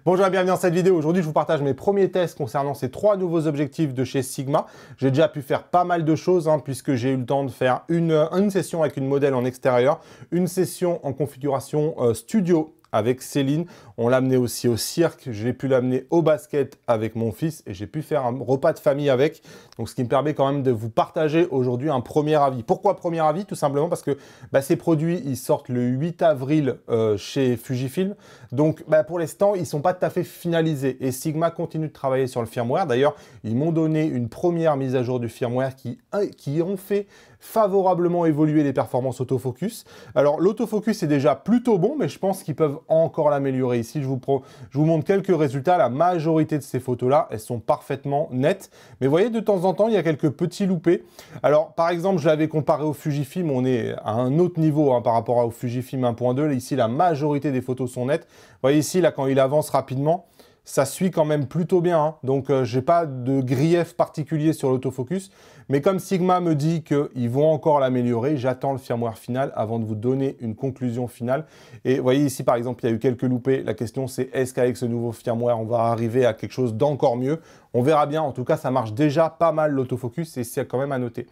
Bonjour et bienvenue dans cette vidéo. Aujourd'hui, je vous partage mes premiers tests concernant ces 3 nouveaux objectifs de chez Sigma. J'ai déjà pu faire pas mal de choses puisque j'ai eu le temps de faire une session avec une modèle en extérieur, une session en configuration studio avec Céline. On l'a amené aussi au cirque, j'ai pu l'amener au basket avec mon fils et j'ai pu faire un repas de famille avec. Donc ce qui me permet quand même de vous partager aujourd'hui un premier avis. Pourquoi premier avis? Tout simplement parce que ces produits, ils sortent le 8 avril chez Fujifilm. Donc pour l'instant, ils ne sont pas tout à fait finalisés et Sigma continue de travailler sur le firmware. D'ailleurs, ils m'ont donné une première mise à jour du firmware qui ont fait favorablement évoluer les performances autofocus. Alors l'autofocus est déjà plutôt bon, mais je pense qu'ils peuvent encore l'améliorer. Ici, je vous montre quelques résultats. La majorité de ces photos-là, elles sont parfaitement nettes. Mais vous voyez, de temps en temps, il y a quelques petits loupés. Alors, par exemple, je l'avais comparé au Fujifilm. On est à un autre niveau par rapport au Fujifilm 1.2. Ici, la majorité des photos sont nettes. Vous voyez ici, là, quand il avance rapidement, ça suit quand même plutôt bien. Donc, j'ai pas de grief particulier sur l'autofocus. Mais comme Sigma me dit qu'ils vont encore l'améliorer, j'attends le firmware final avant de vous donner une conclusion finale. Et vous voyez ici, par exemple, il y a eu quelques loupés. La question, c'est est-ce qu'avec ce nouveau firmware, on va arriver à quelque chose d'encore mieux? On verra bien. En tout cas, ça marche déjà pas mal l'autofocus et c'est quand même à noter.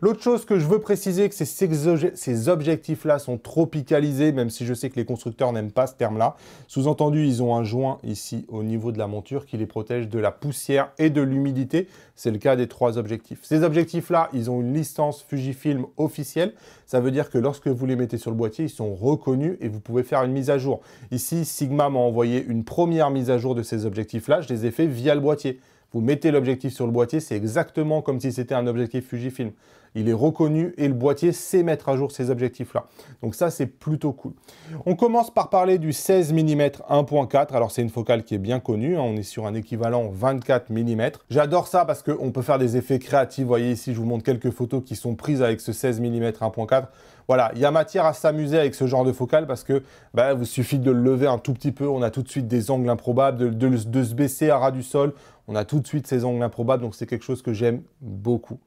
L'autre chose que je veux préciser, c'est que ces objectifs-là sont tropicalisés, même si je sais que les constructeurs n'aiment pas ce terme-là. Sous-entendu, ils ont un joint ici au niveau de la monture qui les protège de la poussière et de l'humidité. C'est le cas des 3 objectifs. Ces objectifs-là, ils ont une licence Fujifilm officielle. Ça veut dire que lorsque vous les mettez sur le boîtier, ils sont reconnus et vous pouvez faire une mise à jour. Ici, Sigma m'a envoyé une première mise à jour de ces objectifs-là. Je les ai fait via le boîtier. Vous mettez l'objectif sur le boîtier, c'est exactement comme si c'était un objectif Fujifilm. Il est reconnu et le boîtier sait mettre à jour ces objectifs-là. Donc ça, c'est plutôt cool. On commence par parler du 16 mm 1.4. Alors, c'est une focale qui est bien connue. On est sur un équivalent 24 mm. J'adore ça parce qu'on peut faire des effets créatifs. Vous voyez ici, je vous montre quelques photos qui sont prises avec ce 16 mm 1.4. Voilà, il y a matière à s'amuser avec ce genre de focale parce que vous suffit de le lever un tout petit peu. On a tout de suite des angles improbables, de se baisser à ras du sol. On a tout de suite ces angles improbables. Donc, c'est quelque chose que j'aime beaucoup.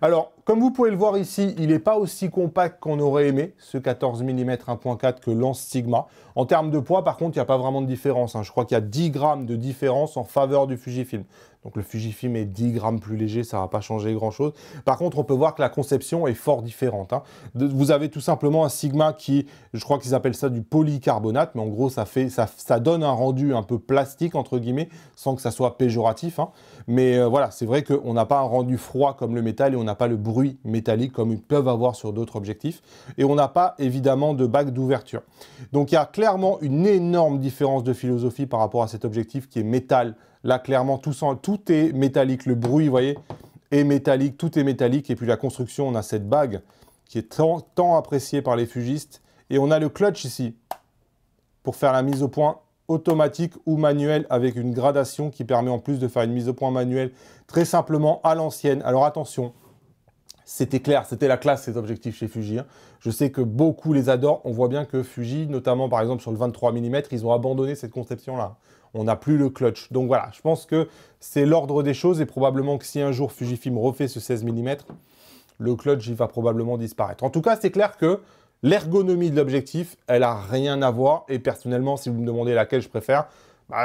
Alors, comme vous pouvez le voir ici, il n'est pas aussi compact qu'on aurait aimé, ce 14 mm 1.4 que lance Sigma. En termes de poids, par contre, il n'y a pas vraiment de différence. Je crois qu'il y a 10 grammes de différence en faveur du Fujifilm. Donc le Fujifilm est 10 grammes plus léger, ça ne va pas changer grand-chose. Par contre, on peut voir que la conception est fort différente. Vous avez tout simplement un Sigma qui, je crois qu'ils appellent ça du polycarbonate, mais en gros, ça donne un rendu un peu plastique, entre guillemets, sans que ça soit péjoratif. Mais voilà, c'est vrai qu'on n'a pas un rendu froid comme le métal et on n'a pas le bruit métallique comme ils peuvent avoir sur d'autres objectifs. Et on n'a pas, évidemment, de bague d'ouverture. Donc, il y a clairement une énorme différence de philosophie par rapport à cet objectif qui est métal. Là, clairement, tout est métallique. Le bruit, vous voyez, est métallique. Tout est métallique. Et puis, la construction, on a cette bague qui est tant appréciée par les fugistes. Et on a le clutch ici pour faire la mise au point automatique ou manuelle avec une gradation qui permet en plus de faire une mise au point manuelle très simplement à l'ancienne. Alors, attention. C'était clair, c'était la classe ces objectifs chez Fuji. Je sais que beaucoup les adorent. On voit bien que Fuji, notamment par exemple sur le 23 mm, ils ont abandonné cette conception-là. On n'a plus le clutch. Donc voilà, je pense que c'est l'ordre des choses et probablement que si un jour Fujifilm refait ce 16 mm, le clutch il va probablement disparaître. En tout cas, c'est clair que l'ergonomie de l'objectif, elle n'a rien à voir. Et personnellement, si vous me demandez laquelle je préfère,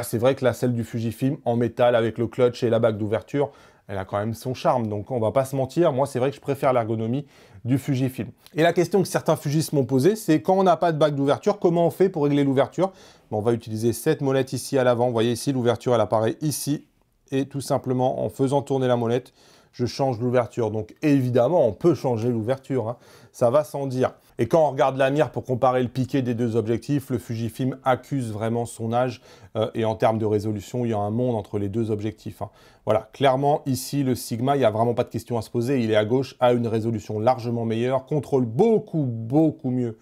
c'est vrai que celle du Fujifilm en métal avec le clutch et la bague d'ouverture, elle a quand même son charme, donc on va pas se mentir. Moi, c'est vrai que je préfère l'ergonomie du Fujifilm. Et la question que certains fugistes m'ont posée, c'est quand on n'a pas de bague d'ouverture, comment on fait pour régler l'ouverture? On va utiliser cette molette ici à l'avant. Vous voyez ici, l'ouverture, elle apparaît ici. Et tout simplement, en faisant tourner la molette, je change l'ouverture. Donc évidemment, on peut changer l'ouverture. Ça va sans dire. Et quand on regarde la mire pour comparer le piqué des deux objectifs, le Fujifilm accuse vraiment son âge. Et en termes de résolution, il y a un monde entre les deux objectifs. Voilà, clairement, ici, le Sigma, il n'y a vraiment pas de question à se poser. Il est à gauche, a une résolution largement meilleure, contrôle beaucoup mieux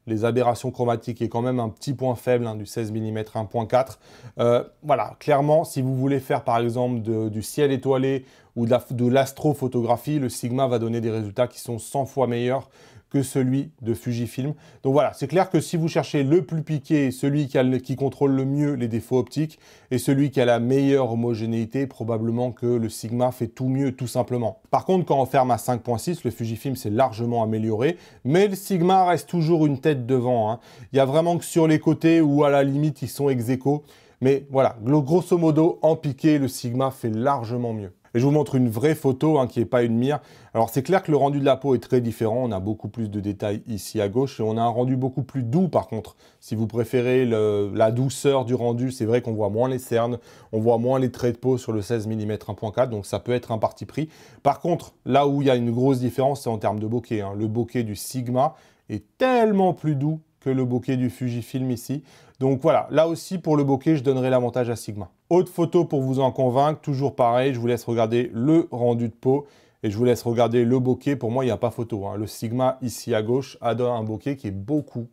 les aberrations chromatiques, qui est quand même un petit point faible du 16 mm 1.4. Voilà, clairement, si vous voulez faire par exemple du ciel étoilé ou de l'astrophotographie, le Sigma va donner des résultats qui sont 100 fois meilleurs que celui de Fujifilm. Donc voilà, c'est clair que si vous cherchez le plus piqué, celui qui contrôle le mieux les défauts optiques et celui qui a la meilleure homogénéité, probablement que le Sigma fait tout mieux, tout simplement. Par contre, quand on ferme à 5.6, le Fujifilm s'est largement amélioré, mais le Sigma reste toujours une tête devant. Il y a vraiment que sur les côtés où à la limite ils sont ex aequo. Mais voilà, grosso modo, en piqué, le Sigma fait largement mieux. Et je vous montre une vraie photo, hein, qui n'est pas une mire. Alors c'est clair que le rendu de la peau est très différent, on a beaucoup plus de détails ici à gauche, et on a un rendu beaucoup plus doux par contre. Si vous préférez la douceur du rendu, c'est vrai qu'on voit moins les cernes, on voit moins les traits de peau sur le 16 mm 1.4, donc ça peut être un parti pris. Par contre, là où il y a une grosse différence, c'est en termes de bokeh, hein. Le bokeh du Sigma est tellement plus doux que le bokeh du Fujifilm ici. Donc voilà, là aussi pour le bokeh, je donnerai l'avantage à Sigma. Autre photo pour vous en convaincre, toujours pareil, je vous laisse regarder le rendu de peau et je vous laisse regarder le bokeh. Pour moi, il n'y a pas photo, hein. Le Sigma ici à gauche a un bokeh qui est beaucoup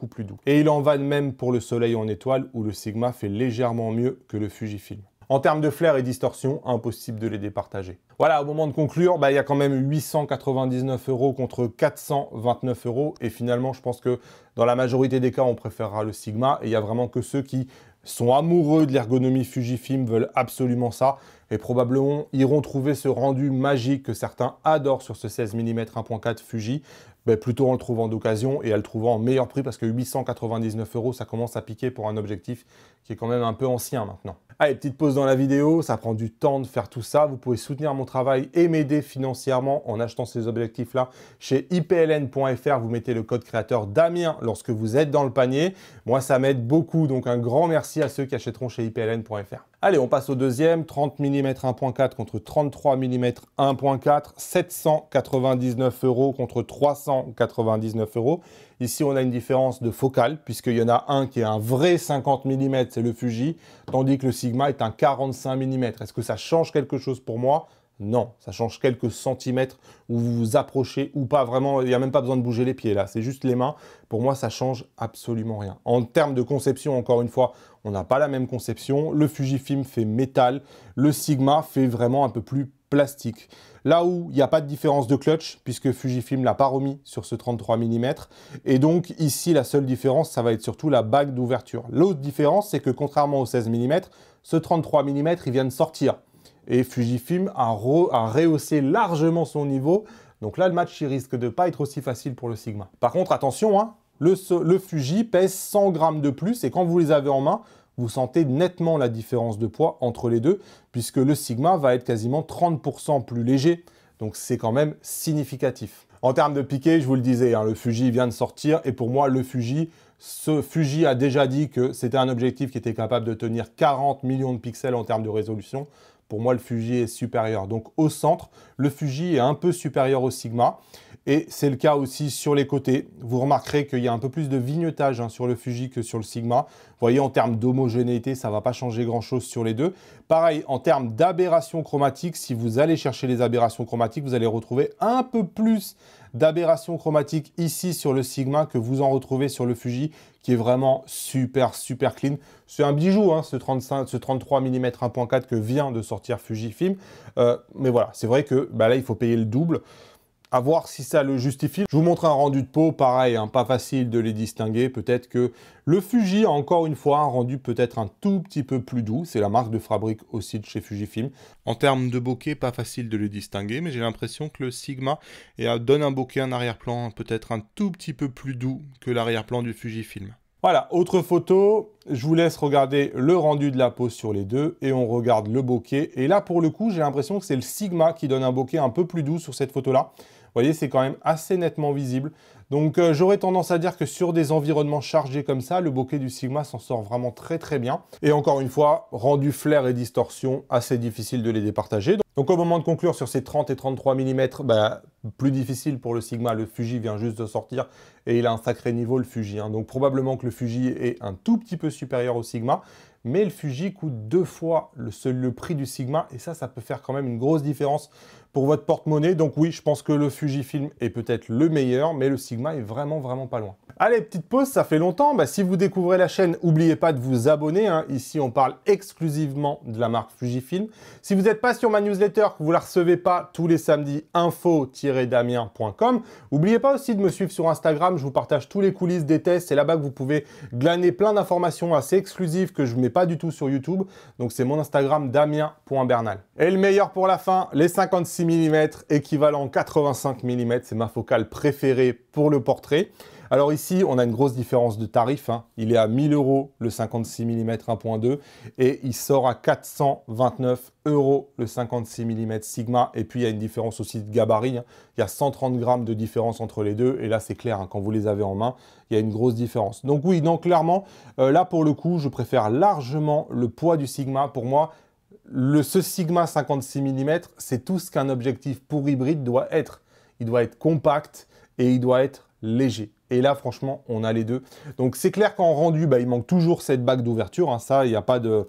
plus doux. Et il en va de même pour le soleil en étoile où le Sigma fait légèrement mieux que le Fujifilm. En termes de flair et distorsion, impossible de les départager. Voilà, au moment de conclure, il y a quand même 899 € contre 429 €. Et finalement, je pense que dans la majorité des cas, on préférera le Sigma. Et il n'y a vraiment que ceux qui sont amoureux de l'ergonomie Fujifilm, veulent absolument ça. Et probablement iront trouver ce rendu magique que certains adorent sur ce 16 mm 1.4 Fuji. Plutôt en le trouvant d'occasion et à le trouvant en meilleur prix parce que 899 €, ça commence à piquer pour un objectif qui est quand même un peu ancien maintenant. Allez, petite pause dans la vidéo, ça prend du temps de faire tout ça. Vous pouvez soutenir mon travail et m'aider financièrement en achetant ces objectifs-là chez ipln.fr. Vous mettez le code créateur Damien lorsque vous êtes dans le panier. Moi, ça m'aide beaucoup, donc un grand merci à ceux qui achèteront chez ipln.fr. Allez, on passe au deuxième, 30 mm 1.4 contre 33 mm 1.4, 799 € contre 399 €. Ici, on a une différence de focale, puisqu'il y en a un qui est un vrai 50 mm, c'est le Fuji, tandis que le Sigma est un 45 mm. Est-ce que ça change quelque chose pour moi? Non, ça change quelques centimètres où vous vous approchez ou pas. Vraiment, il n'y a même pas besoin de bouger les pieds là, c'est juste les mains. Pour moi, ça change absolument rien. En termes de conception, encore une fois, on n'a pas la même conception. Le Fujifilm fait métal, le Sigma fait vraiment un peu plus plastique. Là où il n'y a pas de différence de clutch, puisque Fujifilm ne l'a pas remis sur ce 33 mm. Et donc ici, la seule différence, ça va être surtout la bague d'ouverture. L'autre différence, c'est que contrairement au 16 mm, ce 33 mm, il vient de sortir. Et Fujifilm a rehaussé largement son niveau. Donc là, le match, il risque de ne pas être aussi facile pour le Sigma. Par contre, attention, hein, le Fuji pèse 100 grammes de plus. Et quand vous les avez en main, vous sentez nettement la différence de poids entre les deux, puisque le Sigma va être quasiment 30% plus léger. Donc c'est quand même significatif. En termes de piqué, je vous le disais, hein, le Fuji vient de sortir. Et pour moi, ce Fuji a déjà dit que c'était un objectif qui était capable de tenir 40 millions de pixels en termes de résolution. Pour moi, le Fuji est supérieur. Donc au centre, le Fuji est un peu supérieur au Sigma. Et c'est le cas aussi sur les côtés. Vous remarquerez qu'il y a un peu plus de vignettage, hein, sur le Fuji que sur le Sigma. Vous voyez, en termes d'homogénéité, ça ne va pas changer grand-chose sur les deux. Pareil, en termes d'aberration chromatique, si vous allez chercher les aberrations chromatiques, vous allez retrouver un peu plus d'aberration chromatique ici sur le Sigma que vous en retrouvez sur le Fuji, qui est vraiment super clean. C'est un bijou, hein, ce 33 mm 1.4 que vient de sortir Fujifilm. Mais voilà, c'est vrai que là, il faut payer le double. À voir si ça le justifie. Je vous montre un rendu de peau, pareil, hein, pas facile de les distinguer. Peut-être que le Fuji a encore une fois un rendu peut-être un tout petit peu plus doux. C'est la marque de fabrique aussi de chez Fujifilm. En termes de bokeh, pas facile de les distinguer, mais j'ai l'impression que le Sigma donne un bokeh, un arrière-plan peut-être un tout petit peu plus doux que l'arrière-plan du Fujifilm. Voilà, autre photo, je vous laisse regarder le rendu de la peau sur les deux et on regarde le bokeh. Et là, pour le coup, j'ai l'impression que c'est le Sigma qui donne un bokeh un peu plus doux sur cette photo-là. Vous voyez, c'est quand même assez nettement visible. Donc, j'aurais tendance à dire que sur des environnements chargés comme ça, le bokeh du Sigma s'en sort vraiment très bien. Et encore une fois, rendu flair et distorsion, assez difficile de les départager. Donc, au moment de conclure sur ces 30 et 33 mm, plus difficile pour le Sigma. Le Fuji vient juste de sortir et il a un sacré niveau, le Fuji, hein. Donc, probablement que le Fuji est un tout petit peu supérieur au Sigma. Mais le Fuji coûte 2 fois le prix du Sigma et ça peut faire quand même une grosse différence pour votre porte-monnaie. Donc oui, je pense que le Fujifilm est peut-être le meilleur, mais le Sigma est vraiment pas loin. Allez, petite pause, ça fait longtemps. Si vous découvrez la chaîne, n'oubliez pas de vous abonner, hein. Ici, on parle exclusivement de la marque Fujifilm. Si vous n'êtes pas sur ma newsletter, que vous ne la recevez pas tous les samedis, info-damien.com. N'oubliez pas aussi de me suivre sur Instagram. Je vous partage tous les coulisses des tests. C'est là-bas que vous pouvez glaner plein d'informations assez exclusives que je ne mets pas du tout sur YouTube. Donc, c'est mon Instagram, damien.bernal. Et le meilleur pour la fin, les 56 mm, équivalent 85 mm. C'est ma focale préférée pour le portrait. Alors ici, on a une grosse différence de tarif, hein. Il est à 1000 € le 56 mm 1.2 et il sort à 429 € le 56 mm Sigma. Et puis, il y a une différence aussi de gabarit, hein. Il y a 130 grammes de différence entre les deux. Et là, c'est clair, hein, quand vous les avez en main, il y a une grosse différence. Donc oui, donc clairement, là, pour le coup, je préfère largement le poids du Sigma. Pour moi, ce Sigma 56 mm, c'est tout ce qu'un objectif pour hybride doit être. Il doit être compact et il doit être léger. Et là, franchement, on a les deux. Donc, c'est clair qu'en rendu, il manque toujours cette bague d'ouverture, hein. Ça, il n'y a pas de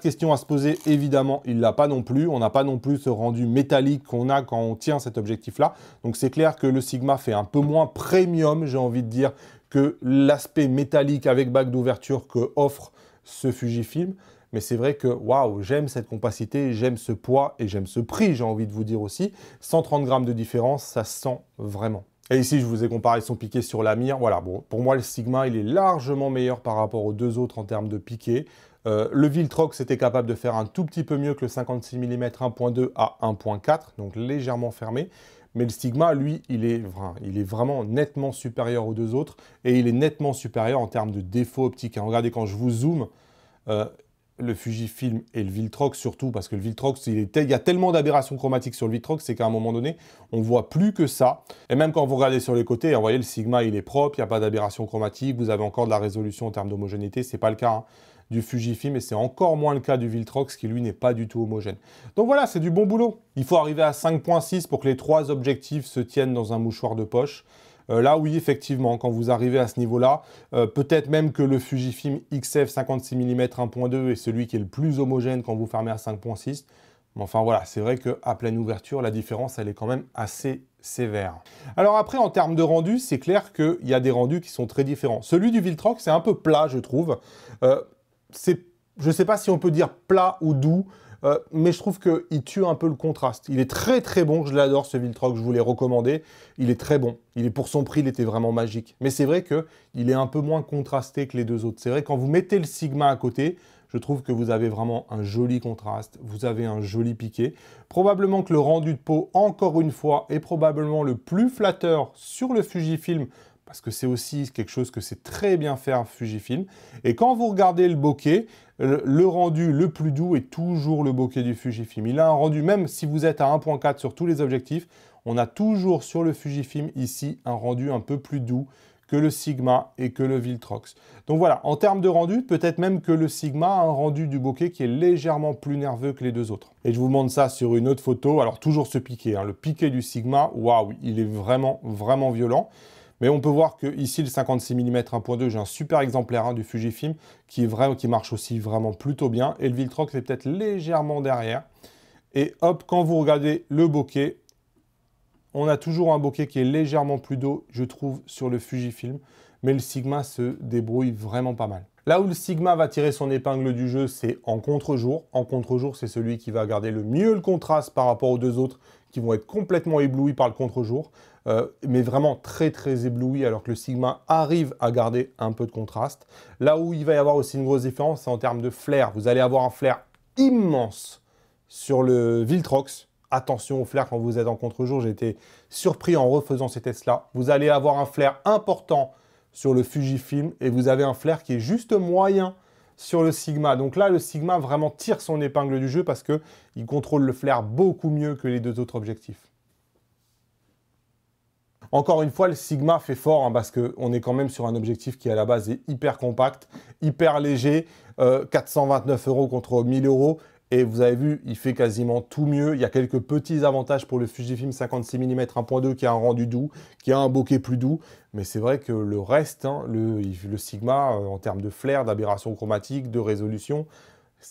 question à se poser. Évidemment, il ne l'a pas non plus. On n'a pas non plus ce rendu métallique qu'on a quand on tient cet objectif-là. Donc, c'est clair que le Sigma fait un peu moins premium, j'ai envie de dire, que l'aspect métallique avec bague d'ouverture que offre ce Fujifilm. Mais c'est vrai que, waouh, j'aime cette compacité, j'aime ce poids et j'aime ce prix, j'ai envie de vous dire aussi. 130 grammes de différence, ça se sent vraiment. Et ici, je vous ai comparé son piqué sur la mire. Voilà, bon, pour moi, le Sigma, il est largement meilleur par rapport aux deux autres en termes de piqué. Le Viltrox était capable de faire un tout petit peu mieux que le 56 mm 1.2 à 1.4, donc légèrement fermé. Mais le Sigma, lui, il est vraiment nettement supérieur aux deux autres. Et il est nettement supérieur en termes de défauts optiques. Regardez, quand je vous zoome, le Fujifilm et le Viltrox surtout, parce que le Viltrox, il y a tellement d'aberrations chromatiques sur le Viltrox, c'est qu'à un moment donné, on ne voit plus que ça. Et même quand vous regardez sur les côtés, vous voyez, le Sigma, il est propre, il n'y a pas d'aberration chromatique, vous avez encore de la résolution en termes d'homogénéité, ce n'est pas le cas, hein, du Fujifilm, et c'est encore moins le cas du Viltrox, qui lui n'est pas du tout homogène. Donc voilà, c'est du bon boulot. Il faut arriver à 5.6 pour que les trois objectifs se tiennent dans un mouchoir de poche. Là, oui, effectivement, quand vous arrivez à ce niveau-là, peut-être même que le Fujifilm XF 56 mm 1.2 est celui qui est le plus homogène quand vous fermez à 5.6. Mais enfin, voilà, c'est vrai qu'à pleine ouverture, la différence, elle est quand même assez sévère. Alors après, en termes de rendu, c'est clair qu'il y a des rendus qui sont très différents. Celui du Viltrox, c'est un peu plat, je trouve. Je ne sais pas si on peut dire plat ou doux. Mais je trouve qu'il tue un peu le contraste. Il est très très bon, je l'adore ce Viltrox, je vous l'ai recommandé. Il est très bon. Pour son prix, il était vraiment magique. Mais c'est vrai qu'il est un peu moins contrasté que les deux autres. C'est vrai, quand vous mettez le Sigma à côté, je trouve que vous avez vraiment un joli contraste. Vous avez un joli piqué. Probablement que le rendu de peau, encore une fois, est probablement le plus flatteur sur le Fujifilm, parce que c'est aussi quelque chose que c'est très bien faire Fujifilm. Et quand vous regardez le bokeh, le rendu le plus doux est toujours le bokeh du Fujifilm. Il a un rendu, même si vous êtes à 1.4 sur tous les objectifs, on a toujours sur le Fujifilm ici un rendu un peu plus doux que le Sigma et que le Viltrox. Donc voilà, en termes de rendu, peut-être même que le Sigma a un rendu du bokeh qui est légèrement plus nerveux que les deux autres. Et je vous montre ça sur une autre photo. Alors toujours ce piqué, hein, le piqué du Sigma, waouh, il est vraiment, vraiment violent. Mais on peut voir que ici le 56 mm 1.2, j'ai un super exemplaire, hein, du Fujifilm qui marche aussi vraiment plutôt bien. Et le Viltrox est peut-être légèrement derrière. Et hop, quand vous regardez le bokeh, on a toujours un bokeh qui est légèrement plus doux, je trouve, sur le Fujifilm. Mais le Sigma se débrouille vraiment pas mal. Là où le Sigma va tirer son épingle du jeu, c'est en contre-jour. En contre-jour, c'est celui qui va garder le mieux le contraste par rapport aux deux autres qui vont être complètement éblouis par le contre-jour. Mais vraiment très très ébloui, alors que le Sigma arrive à garder un peu de contraste. Là où il va y avoir aussi une grosse différence, c'est en termes de flair. Vous allez avoir un flair immense sur le Viltrox. Attention au flair quand vous êtes en contre-jour, j'ai été surpris en refaisant ces tests-là. Vous allez avoir un flair important sur le Fujifilm et vous avez un flair qui est juste moyen sur le Sigma. Donc là, le Sigma vraiment tire son épingle du jeu parce qu'il contrôle le flair beaucoup mieux que les deux autres objectifs. Encore une fois, le Sigma fait fort, hein, parce qu'on est quand même sur un objectif qui à la base est hyper compact, hyper léger, 429 € contre 1000 €. Et vous avez vu, il fait quasiment tout mieux. Il y a quelques petits avantages pour le Fujifilm 56 mm 1.2 qui a un rendu doux, qui a un bokeh plus doux. Mais c'est vrai que le reste, hein, le Sigma, en termes de flair, d'aberration chromatique, de résolution,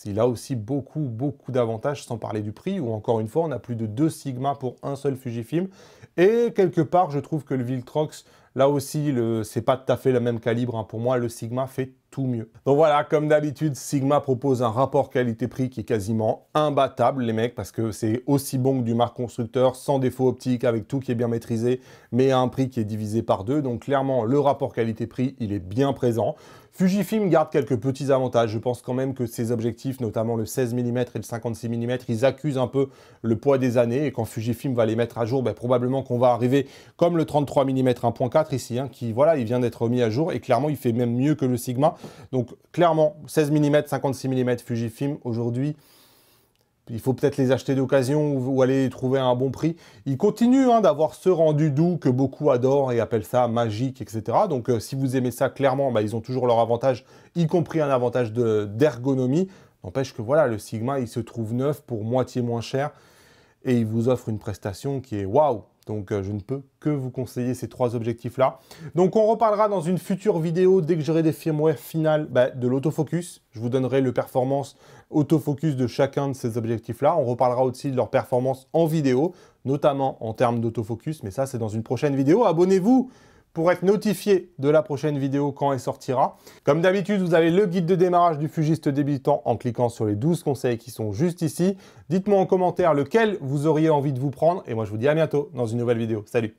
il a aussi beaucoup, beaucoup d'avantages, sans parler du prix, où encore une fois, on a plus de 2 Sigma pour un seul Fujifilm. Et quelque part, je trouve que le Viltrox, là aussi, c'est pas tout à fait le même calibre, hein. Pour moi, le Sigma fait tout mieux. Donc voilà, comme d'habitude, Sigma propose un rapport qualité-prix qui est quasiment imbattable, les mecs, parce que c'est aussi bon que du marque constructeur, sans défaut optique, avec tout qui est bien maîtrisé, mais à un prix qui est divisé par deux. Donc clairement, le rapport qualité-prix, il est bien présent. Fujifilm garde quelques petits avantages. Je pense quand même que ces objectifs, notamment le 16 mm et le 56 mm, ils accusent un peu le poids des années. Et quand Fujifilm va les mettre à jour, ben, probablement qu'on va arriver comme le 33 mm 1.4 ici, hein, qui voilà, il vient d'être mis à jour. Et clairement, il fait même mieux que le Sigma. Donc clairement, 16 mm, 56 mm Fujifilm, aujourd'hui, il faut peut-être les acheter d'occasion ou aller trouver à un bon prix. Ils continuent hein, d'avoir ce rendu doux que beaucoup adorent et appellent ça magique, etc. Donc si vous aimez ça, clairement, bah, ils ont toujours leur avantage, y compris un avantage d'ergonomie. N'empêche que voilà, le Sigma, il se trouve neuf pour moitié moins cher et il vous offre une prestation qui est waouh. Donc je ne peux que vous conseiller ces trois objectifs-là. Donc on reparlera dans une future vidéo, dès que j'aurai des firmware finales, de l'autofocus. Je vous donnerai le performance autofocus de chacun de ces objectifs-là. On reparlera aussi de leur performance en vidéo, notamment en termes d'autofocus, mais ça c'est dans une prochaine vidéo. Abonnez-vous pour être notifié de la prochaine vidéo quand elle sortira. Comme d'habitude, vous avez le guide de démarrage du fugiste débutant en cliquant sur les 12 conseils qui sont juste ici. Dites-moi en commentaire lequel vous auriez envie de vous prendre et moi je vous dis à bientôt dans une nouvelle vidéo. Salut!